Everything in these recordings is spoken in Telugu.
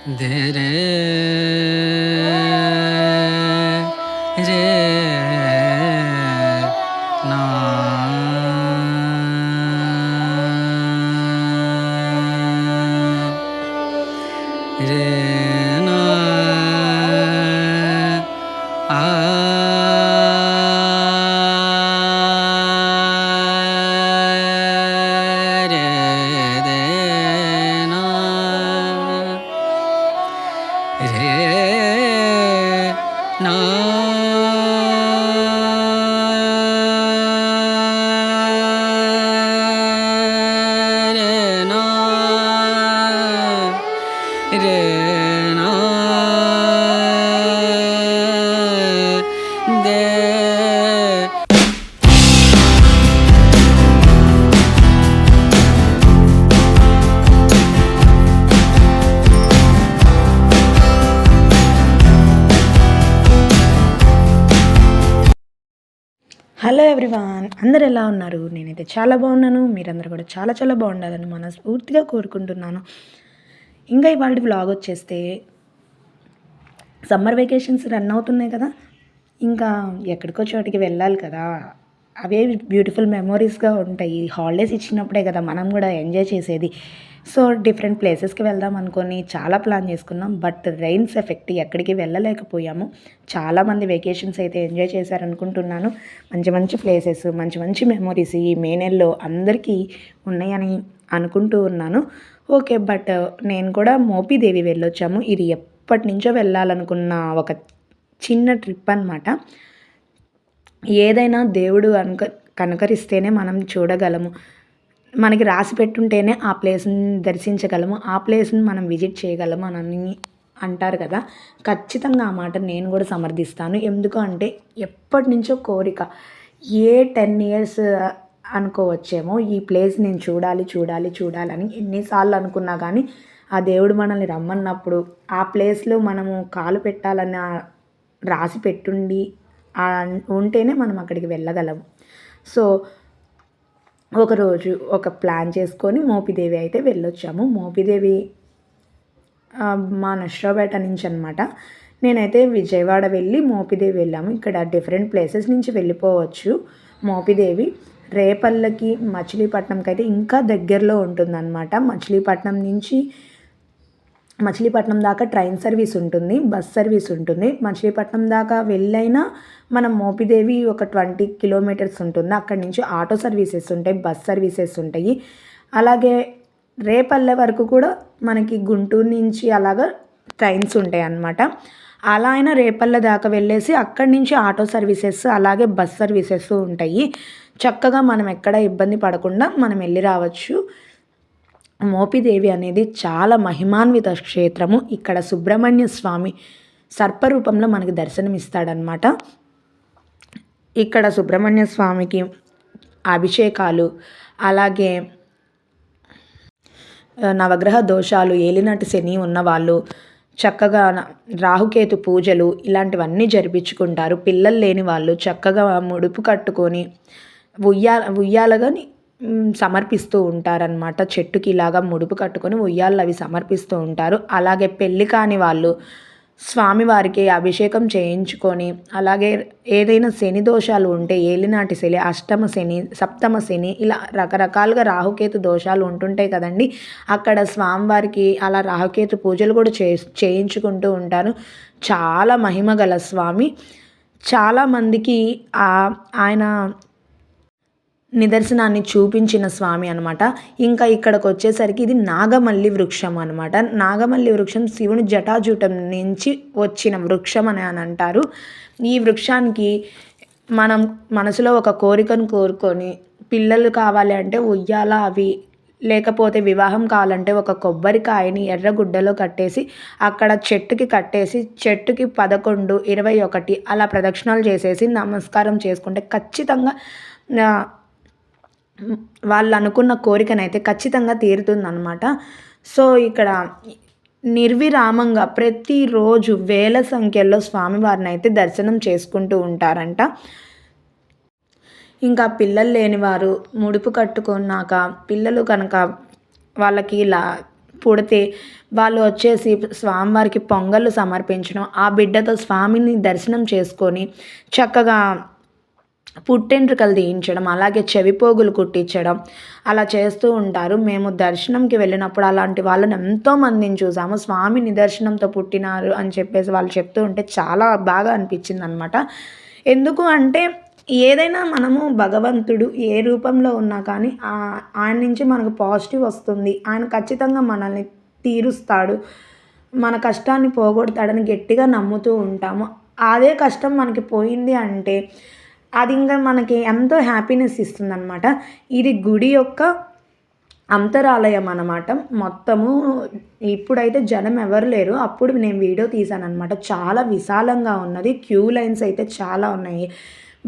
ధే రే రే నా రే నా ఆ రే దే నా రే నా రే నా రే నా దే హలో ఎవ్రీవాన్, అందరు ఎలా ఉన్నారు? నేనైతే చాలా బాగున్నాను. మీరందరూ కూడా చాలా చాలా బాగుండాలని మనస్ఫూర్తిగా కోరుకుంటున్నాను. ఇంకా ఇవాళ వ్లాగ్ వచ్చేస్తే సమ్మర్ వెకేషన్స్ రన్ అవుతున్నాయి కదా, ఇంకా ఎక్కడికో చోటికి వెళ్ళాలి కదా. అవే బ్యూటిఫుల్ మెమొరీస్గా ఉంటాయి. హాలిడేస్ ఇచ్చినప్పుడే కదా మనం కూడా ఎంజాయ్ చేసేది. సో డిఫరెంట్ ప్లేసెస్కి వెళ్దాం అనుకొని చాలా ప్లాన్ చేసుకున్నాం. బట్ రెయిన్స్ ఎఫెక్ట్ ఎక్కడికి వెళ్ళలేకపోయాము. చాలామంది వెకేషన్స్ అయితే ఎంజాయ్ చేశారనుకుంటున్నాను. మంచి మంచి ప్లేసెస్, మంచి మంచి మెమొరీస్ ఈ మే నెలలో అందరికీ ఉన్నాయని అనుకుంటూ ఉన్నాను. ఓకే, బట్ నేను కూడా మోపిదేవి వెళ్ళొచ్చాము. ఇది ఎప్పటి నుంచో వెళ్ళాలనుకున్న ఒక చిన్న ట్రిప్ అనమాట. ఏదైనా దేవుడు కనకరిస్తేనే మనం చూడగలము. మనకి రాసి పెట్టుంటేనే ఆ ప్లేస్ని దర్శించగలము, ఆ ప్లేస్ని మనం విజిట్ చేయగలము అని అంటారు కదా. ఖచ్చితంగా ఆ మాట నేను కూడా సమర్థిస్తాను. ఎందుకు అంటే ఎప్పటి నుంచో కోరిక, ఏ 10 ఇయర్స్ అనుకోవచ్చేమో, ఈ ప్లేస్ నేను చూడాలి చూడాలి చూడాలని ఎన్నిసార్లు అనుకున్నా కానీ ఆ దేవుడు మనల్ని రమ్మన్నప్పుడు ఆ ప్లేస్లో మనము కాలు పెట్టాలని రాసి పెట్టుండి ఉంటేనే మనం అక్కడికి వెళ్ళగలము. సో ఒకరోజు ఒక ప్లాన్ చేసుకొని మోపిదేవి అయితే వెళ్ళొచ్చాము. మోపిదేవి మా నష్టాపేట నుంచి అనమాట. నేనైతే విజయవాడ వెళ్ళి మోపిదేవి వెళ్ళాము. ఇక్కడ డిఫరెంట్ ప్లేసెస్ నుంచి వెళ్ళిపోవచ్చు. మోపిదేవి రేపల్లకి మచిలీపట్నంకి అయితే ఇంకా దగ్గరలో ఉంటుందన్నమాట. మచిలీపట్నం దాకా ట్రైన్ సర్వీస్ ఉంటుంది, బస్ సర్వీస్ ఉంటుంది. మచిలీపట్నం దాకా వెళ్ళైనా మనం మోపిదేవి ఒక 20 కిలోమీటర్స్ ఉంటుంది. అక్కడి నుంచి ఆటో సర్వీసెస్ ఉంటాయి, బస్ సర్వీసెస్ ఉంటాయి. అలాగే రేపల్లె వరకు కూడా మనకి గుంటూరు నుంచి అలాగా ట్రైన్స్ ఉంటాయి అన్నమాట. అలా అయినా రేపల్లె దాకా వెళ్ళేసి అక్కడి నుంచి ఆటో సర్వీసెస్ అలాగే బస్ సర్వీసెస్ ఉంటాయి. చక్కగా మనం ఎక్కడ ఇబ్బంది పడకుండా మనం వెళ్ళి రావచ్చు. మోపిదేవి అనేది చాలా మహిమాన్విత క్షేత్రము. ఇక్కడ సుబ్రహ్మణ్య స్వామి సర్పరూపంలో మనకి దర్శనమిస్తాడనమాట. ఇక్కడ సుబ్రహ్మణ్య స్వామికి అభిషేకాలు, అలాగే నవగ్రహ దోషాలు, ఏలినాటి శని ఉన్నవాళ్ళు చక్కగా రాహుకేతు పూజలు ఇలాంటివన్నీ జరిపించుకుంటారు. పిల్లలు లేని వాళ్ళు చక్కగా ముడుపు కట్టుకొని ఉయ్యాలగాని సమర్పిస్తూ ఉంటారనమాట. చెట్టుకి ఇలాగా ముడుపు కట్టుకొని ఉయ్యాలు అవి సమర్పిస్తూ ఉంటారు. అలాగే పెళ్ళి కాని వాళ్ళు స్వామివారికి అభిషేకం చేయించుకొని, అలాగే ఏదైనా శని దోషాలు ఉంటే ఏలినాటి శని, అష్టమ శని, సప్తమ శని ఇలా రకరకాలుగా రాహుకేతు దోషాలు ఉంటుంటాయి కదండి. అక్కడ స్వామివారికి అలా రాహుకేతు పూజలు కూడా చేయించుకుంటూ ఉంటారు. చాలా మహిమ గల స్వామి. చాలామందికి ఆయన నిదర్శనాన్ని చూపించిన స్వామి అనమాట. ఇంకా ఇక్కడికి వచ్చేసరికి ఇది నాగమల్లి వృక్షం అనమాట. నాగమల్లి వృక్షం శివుని జటాజూటం నుంచి వచ్చిన వృక్షం అని అంటారు. ఈ వృక్షానికి మనం మనసులో ఒక కోరికను కోరుకొని, పిల్లలు కావాలి అంటే ఉయ్యాల అవి, లేకపోతే వివాహం కావాలంటే ఒక కొబ్బరికాయని ఎర్రగుడ్డలో కట్టేసి అక్కడ చెట్టుకి కట్టేసి, చెట్టుకి 11, 21 అలా ప్రదక్షిణాలు చేసేసి నమస్కారం చేసుకుంటే ఖచ్చితంగా వాళ్ళు అనుకున్న కోరికనైతే ఖచ్చితంగా తీరుతుందన్నమాట. సో ఇక్కడ నిర్విరామంగా ప్రతిరోజు వేల సంఖ్యలో స్వామివారిని అయితే దర్శనం చేసుకుంటూ ఉంటారంట. ఇంకా పిల్లలు లేనివారు ముడుపు కట్టుకున్నాక పిల్లలు కనుక వాళ్ళకి ఇలా పుడితే వాళ్ళు వచ్చేసి స్వామివారికి పొంగళ్ళు సమర్పించడం, ఆ బిడ్డతో స్వామిని దర్శనం చేసుకొని చక్కగా పుట్టెంట్రుకలు తీయించడం, అలాగే చెవిపోగులు కుట్టించడం అలా చేస్తూ ఉంటారు. మేము దర్శనంకి వెళ్ళినప్పుడు అలాంటి వాళ్ళని ఎంతోమందిని చూసాము. స్వామి నిదర్శనంతో పుట్టినారు అని చెప్పేసి వాళ్ళు చెప్తూ ఉంటే చాలా బాగా అనిపించిందనమాట. ఎందుకు అంటే ఏదైనా మనము భగవంతుడు ఏ రూపంలో ఉన్నా కానీ ఆయన నుంచి మనకు పాజిటివ్ వస్తుంది. ఆయన ఖచ్చితంగా మనల్ని తీరుస్తాడు. మన కష్టాన్ని పోగొడతాడని గట్టిగా నమ్ముతూ ఉంటాము. అదే కష్టం మనకి పోయింది అంటే అది ఇంకా మనకి ఎంతో హ్యాపీనెస్ ఇస్తుందనమాట. ఇది గుడి యొక్క అంతరాలయం అన్నమాట. మొత్తము ఇప్పుడైతే జనం ఎవరు లేరు. అప్పుడు నేను వీడియో తీశాననమాట. చాలా విశాలంగా ఉన్నది. క్యూ లైన్స్ అయితే చాలా ఉన్నాయి.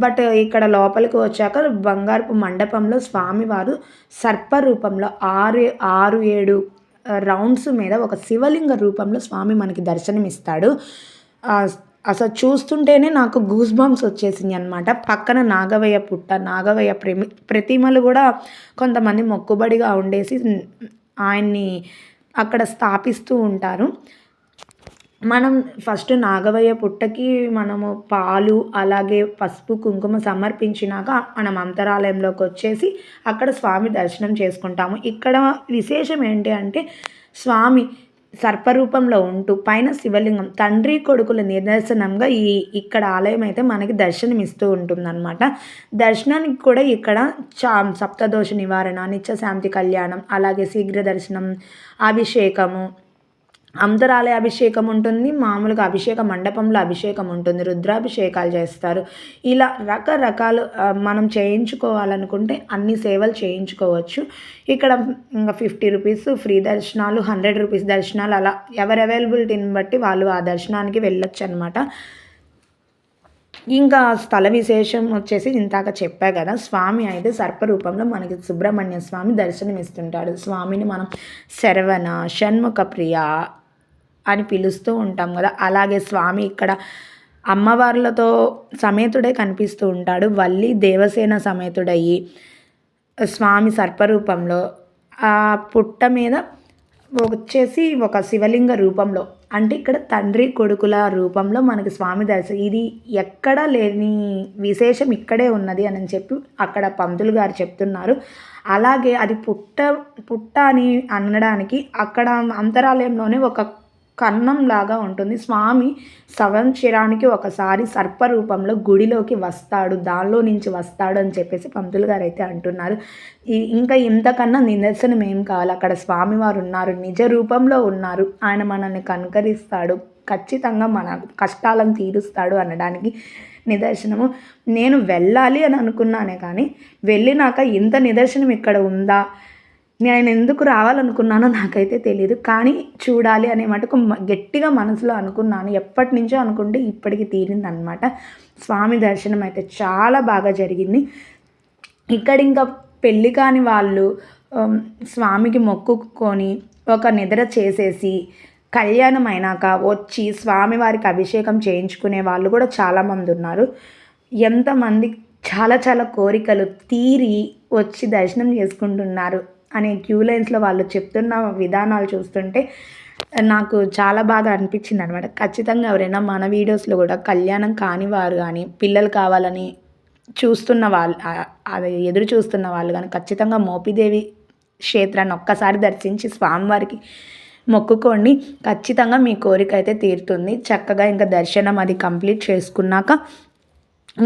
బట్ ఇక్కడ లోపలికి వచ్చాక బంగారపు మండపంలో స్వామివారు సర్ప రూపంలో 6, 7 రౌండ్స్ మీద ఒక శివలింగ రూపంలో స్వామి మనకి దర్శనమిస్తాడు. అసలు చూస్తుంటేనే నాకు గూస్ బంప్స్ వచ్చేసింది అనమాట. పక్కన నాగవయ్య పుట్ట, నాగవయ్య ప్రతిమలు కూడా కొంతమంది మొక్కుబడిగా ఉండేసి ఆయన్ని అక్కడ స్థాపిస్తూ ఉంటారు. మనం ఫస్ట్ నాగవయ్య పుట్టకి మనము పాలు అలాగే పసుపు కుంకుమ సమర్పించినాక మనం అంతరాలయంలోకి వచ్చేసి అక్కడ స్వామి దర్శనం చేసుకుంటాము. ఇక్కడ విశేషం ఏంటి అంటే స్వామి సర్పరూపంలో ఉంటూ పైన శివలింగం తండ్రి కొడుకుల నిదర్శనంగా ఇక్కడ ఆలయం అయితే మనకి దర్శనం ఇస్తూ ఉంటుందన్నమాట. దర్శనానికి కూడా ఇక్కడ సప్తదోష నివారణ, నిత్యశాంతి కళ్యాణం, అలాగే శీఘ్ర దర్శనం, అభిషేకము, అంతరాలయ అభిషేకం ఉంటుంది, మామూలుగా అభిషేక మండపంలో అభిషేకం ఉంటుంది, రుద్రాభిషేకాలు చేస్తారు. ఇలా రకరకాలు మనం చేయించుకోవాలనుకుంటే అన్ని సేవలు చేయించుకోవచ్చు. ఇక్కడ ఇంకా 50 రూపీస్ ఫ్రీ దర్శనాలు, 100 రూపీస్ దర్శనాలు, అలా ఎవరి అవైలబిలిటీని బట్టి వాళ్ళు ఆ దర్శనానికి వెళ్ళొచ్చు అనమాట. ఇంకా స్థల విశేషం వచ్చేసి ఇందాక చెప్పా కదా, స్వామి అయితే సర్పరూపంలో మనకి సుబ్రహ్మణ్య స్వామి దర్శనం ఇస్తుంటాడు. స్వామిని మనం శరవణ, షణ్ముఖ ప్రియ అని పిలుస్తూ ఉంటాం కదా. అలాగే స్వామి ఇక్కడ అమ్మవార్లతో సమేతుడై కనిపిస్తూ ఉంటాడు. వల్లి దేవసేన సమేతుడయ్యి స్వామి సర్పరూపంలో ఆ పుట్ట మీద వచ్చేసి ఒక శివలింగ రూపంలో, అంటే ఇక్కడ తండ్రి కొడుకుల రూపంలో మనకి స్వామి దర్శనం. ఇది ఎక్కడ లేని విశేషం ఇక్కడే ఉన్నది అని చెప్పి అక్కడ పంతులు గారు చెప్తున్నారు. అలాగే అది పుట్ట అని అనడానికి అక్కడ అంతరాలయంలోనే ఒక కన్నం లాగా ఉంటుంది. స్వామి సంవత్సరానికి ఒకసారి సర్పరూపంలో గుడిలోకి వస్తాడు, దానిలో నుంచి వస్తాడు అని చెప్పేసి పంతులు గారు అయితే అంటున్నారు. ఇంకా ఇంతకన్నా నిదర్శనం ఏం కావాలి, అక్కడ స్వామివారు ఉన్నారు, నిజ రూపంలో ఉన్నారు, ఆయన మనల్ని కనుకరిస్తాడు, ఖచ్చితంగా మన కష్టాలను తీరుస్తాడు అనడానికి నిదర్శనము. నేను వెళ్ళాలి అని అనుకున్నానే కానీ వెళ్ళినాక ఇంత నిదర్శనం ఇక్కడ ఉందా, నేను ఎందుకు రావాలనుకున్నానో నాకైతే తెలియదు, కానీ చూడాలి అనే మటుకు గట్టిగా మనసులో అనుకున్నాను. ఎప్పటి నుంచో అనుకుంటే ఇప్పటికి తీరిందనమాట. స్వామి దర్శనం అయితే చాలా బాగా జరిగింది. ఇక్కడ ఇంకా పెళ్ళి కాని వాళ్ళు స్వామికి మొక్కుకొని ఒక నిద్ర చేసేసి కళ్యాణం అయినాక వచ్చి స్వామివారికి అభిషేకం చేయించుకునే వాళ్ళు కూడా చాలామంది ఉన్నారు. ఎంతమంది చాలా చాలా కోరికలు తీరి వచ్చి దర్శనం చేసుకుంటున్నారు అనే క్యూ లైన్స్లో వాళ్ళు చెప్తున్న విధానాలు చూస్తుంటే నాకు చాలా బాగా అనిపించింది అనమాట. ఖచ్చితంగా ఎవరైనా మన వీడియోస్లో కూడా కళ్యాణం కాని వారు కానీ పిల్లలు కావాలని చూస్తున్న వాళ్ళు, అది ఎదురు చూస్తున్న వాళ్ళు కానీ ఖచ్చితంగా మోపిదేవి క్షేత్రాన్ని ఒక్కసారి దర్శించి స్వామివారికి మొక్కుకోండి. ఖచ్చితంగా మీ కోరిక అయితే తీరుతుంది. చక్కగా ఇంకా దర్శనం అది కంప్లీట్ చేసుకున్నాక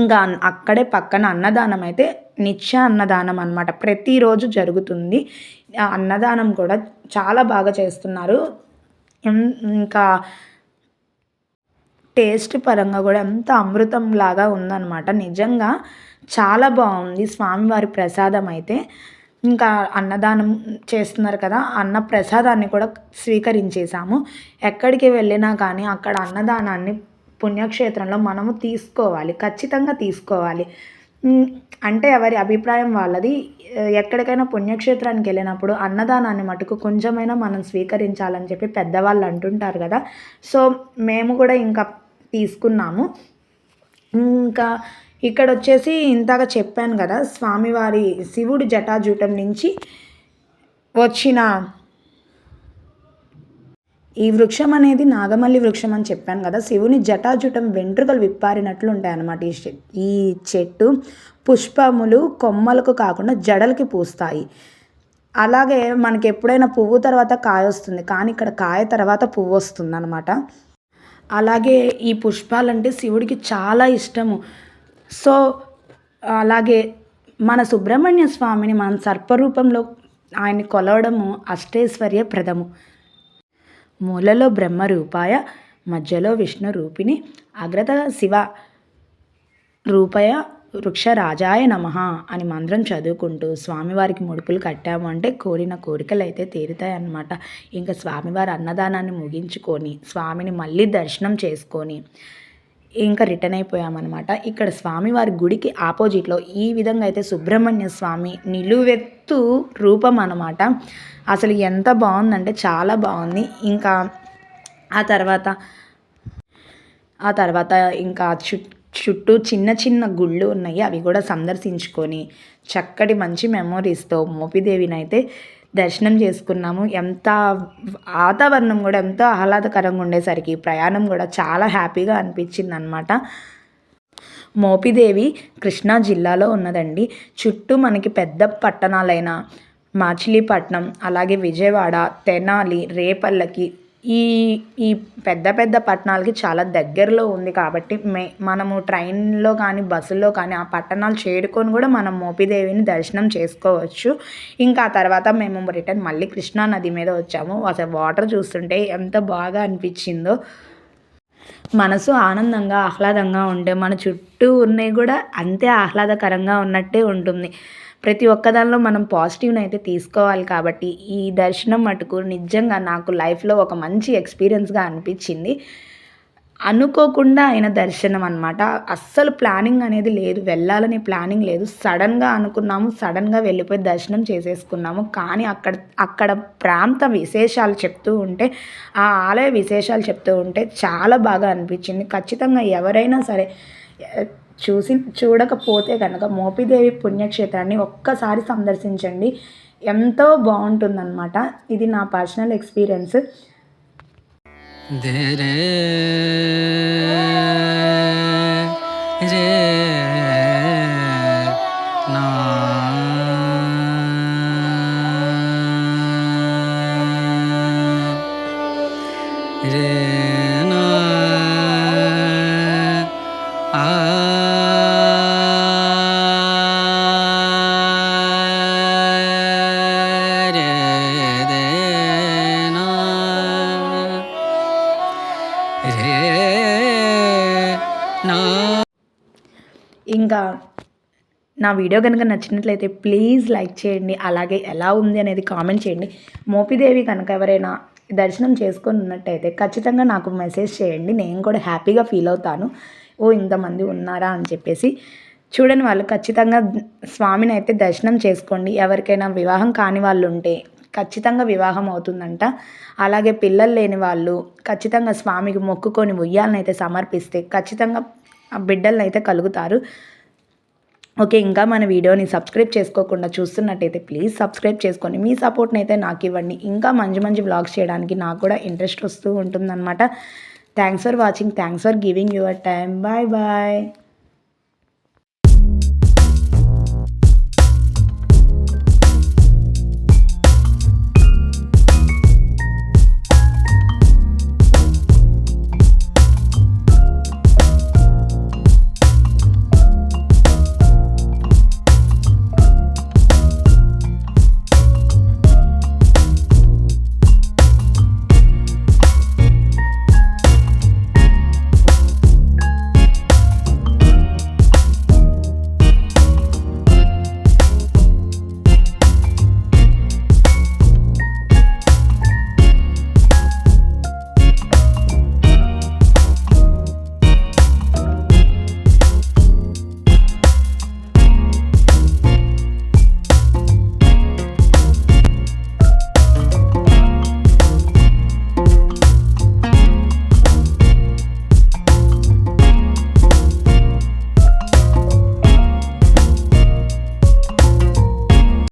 ఇంకా అక్కడే పక్కన అన్నదానం అయితే నిత్య అన్నదానం అనమాట, ప్రతిరోజు జరుగుతుంది. ఆ అన్నదానం కూడా చాలా బాగా చేస్తున్నారు. ఇంకా టేస్ట్ పరంగా కూడా ఎంత అమృతం లాగా ఉందన్నమాట. నిజంగా చాలా బాగుంది స్వామివారి ప్రసాదం అయితే. ఇంకా అన్నదానం చేస్తున్నారు కదా, అన్న ప్రసాదాన్ని కూడా స్వీకరించేసాము. ఎక్కడికి వెళ్ళినా కానీ అక్కడ అన్నదానాన్ని పుణ్యక్షేత్రంలో మనము తీసుకోవాలి, ఖచ్చితంగా తీసుకోవాలి. అంటే ఎవరి అభిప్రాయం వాళ్ళది. ఎక్కడికైనా పుణ్యక్షేత్రానికి వెళ్ళినప్పుడు అన్నదానాన్ని మటుకు కొంచెమైనా మనం స్వీకరించాలని చెప్పి పెద్దవాళ్ళు అంటుంటారు కదా. సో మేము కూడా ఇంకా తీసుకున్నాము. ఇంకా ఇక్కడ వచ్చేసి ఇందాక చెప్పాను కదా, స్వామివారి శివుడి జటాజూటం నుంచి వచ్చిన ఈ వృక్షం అనేది నాగమల్లి వృక్షం అని చెప్పాను కదా, శివుని జటాజుటం వెంట్రుకలు విప్పారినట్లు ఉంటాయి అన్నమాట. ఈ చెట్టు పుష్పములు కొమ్మలకు కాకుండా జడలకి పూస్తాయి. అలాగే మనకి ఎప్పుడైనా పువ్వు తర్వాత కాయ వస్తుంది, కానీ ఇక్కడ కాయ తర్వాత పువ్వు వస్తుంది అనమాట. అలాగే ఈ పుష్పాలంటే శివుడికి చాలా ఇష్టము. సో అలాగే మన సుబ్రహ్మణ్య స్వామిని మనం సర్పరూపంలో ఆయన్ని కొలవడము అష్టైశ్వర్య ప్రదము. మూలలో బ్రహ్మ రూపాయ, మధ్యలో విష్ణు రూపిణి, అగ్రత శివ రూపాయ వృక్షరాజాయ నమః అని మంత్రం చదువుకుంటూ స్వామివారికి ముడుపులు కట్టాము అంటే కోరిన కోరికలు అయితే తీరుతాయి అన్నమాట. ఇంకా స్వామివారి అన్నదానాన్ని ముగించుకొని స్వామిని మళ్ళీ దర్శనం చేసుకొని ఇంకా రిటర్న్ అయిపోయామన్నమాట. ఇక్కడ స్వామివారి గుడికి ఆపోజిట్లో ఈ విధంగా అయితే సుబ్రహ్మణ్య స్వామి నిలువెత్తు రూపం అన్నమాట. అసలు ఎంత బాగుందంటే చాలా బాగుంది. ఇంకా ఆ తర్వాత ఇంకా చుట్టూ చిన్న చిన్న గుళ్ళు ఉన్నాయి, అవి కూడా సందర్శించుకొని చక్కటి మంచి మెమోరీస్తో మోపిదేవిని అయితే దర్శనం చేసుకున్నాము. వాతావరణం కూడా ఎంతో ఆహ్లాదకరంగా ఉండేసరికి ప్రయాణం కూడా చాలా హ్యాపీగా అనిపించింది అనమాట. మోపిదేవి కృష్ణా జిల్లాలో ఉన్నదండి. చుట్టూ మనకి పెద్ద పట్టణాలైన మచిలీపట్నం, అలాగే విజయవాడ, తెనాలి, రేపల్లకి ఈ పెద్ద పెద్ద పట్టణాలకి చాలా దగ్గరలో ఉంది కాబట్టి మనము ట్రైన్లో కానీ బస్సుల్లో కానీ ఆ పట్టణాలు చేరుకొని కూడా మనం మోపిదేవిని దర్శనం చేసుకోవచ్చు. ఇంకా ఆ తర్వాత మేము రిటర్న్ మళ్ళీ కృష్ణా నది మీద వచ్చాము. అసలు వాటర్ చూస్తుంటే ఎంత బాగా అనిపించిందో, మనసు ఆనందంగా ఆహ్లాదంగా ఉంటే మన చుట్టూ ఉన్నవి కూడా అంతే ఆహ్లాదకరంగా ఉన్నట్టే ఉంటుంది. ప్రతి ఒక్కదానిలో మనం పాజిటివ్ని అయితే తీసుకోవాలి. కాబట్టి ఈ దర్శనం మటుకు నిజంగా నాకు లైఫ్లో ఒక మంచి ఎక్స్పీరియన్స్గా అనిపించింది. అనుకోకుండా అయిన దర్శనం అనమాట. అస్సలు ప్లానింగ్ అనేది లేదు, వెళ్ళాలనే ప్లానింగ్ లేదు. సడన్గా అనుకున్నాము, సడన్గా వెళ్ళిపోయి దర్శనం చేసేసుకున్నాము. కానీ అక్కడ ప్రాంత విశేషాలు చెప్తూ ఉంటే, ఆ ఆలయ విశేషాలు చెప్తూ ఉంటే చాలా బాగా అనిపించింది. ఖచ్చితంగా ఎవరైనా సరే చూడకపోతే కనుక మోపిదేవి పుణ్యక్షేత్రాన్ని ఒక్కసారి సందర్శించండి, ఎంతో బాగుంటుందన్నమాట. ఇది నా పర్సనల్ ఎక్స్పీరియన్స్. ఇంకా నా వీడియో కనుక నచ్చినట్లయితే ప్లీజ్ లైక్ చేయండి. అలాగే ఎలా ఉంది అనేది కామెంట్ చేయండి. మోపిదేవి కనుక ఎవరైనా దర్శనం చేసుకొని ఉన్నట్టయితే ఖచ్చితంగా నాకు మెసేజ్ చేయండి. నేను కూడా హ్యాపీగా ఫీల్ అవుతాను, ఇంతమంది ఉన్నారా అని చెప్పేసి. చూడని వాళ్ళు ఖచ్చితంగా స్వామిని అయితే దర్శనం చేసుకోండి. ఎవరికైనా వివాహం కాని వాళ్ళు ఉంటే ఖచ్చితంగా వివాహం అవుతుందంట. అలాగే పిల్లలు లేని వాళ్ళు ఖచ్చితంగా స్వామికి మొక్కుకొని ఉయ్యాలను అయితే సమర్పిస్తే ఖచ్చితంగా బిడ్డలను అయితే కలుగుతారు. ఓకే, ఇంకా మన వీడియోని సబ్స్క్రైబ్ చేసుకోకుండా చూస్తున్నట్టయితే ప్లీజ్ సబ్స్క్రైబ్ చేసుకొని మీ సపోర్ట్ని అయితే నాకు ఇవ్వండి. ఇంకా మంచి మంచి వ్లాగ్స్ చేయడానికి నాకు కూడా ఇంట్రెస్ట్ వస్తూ ఉంటుందన్నమాట. Thanks for watching, thanks for giving your time. Bye bye.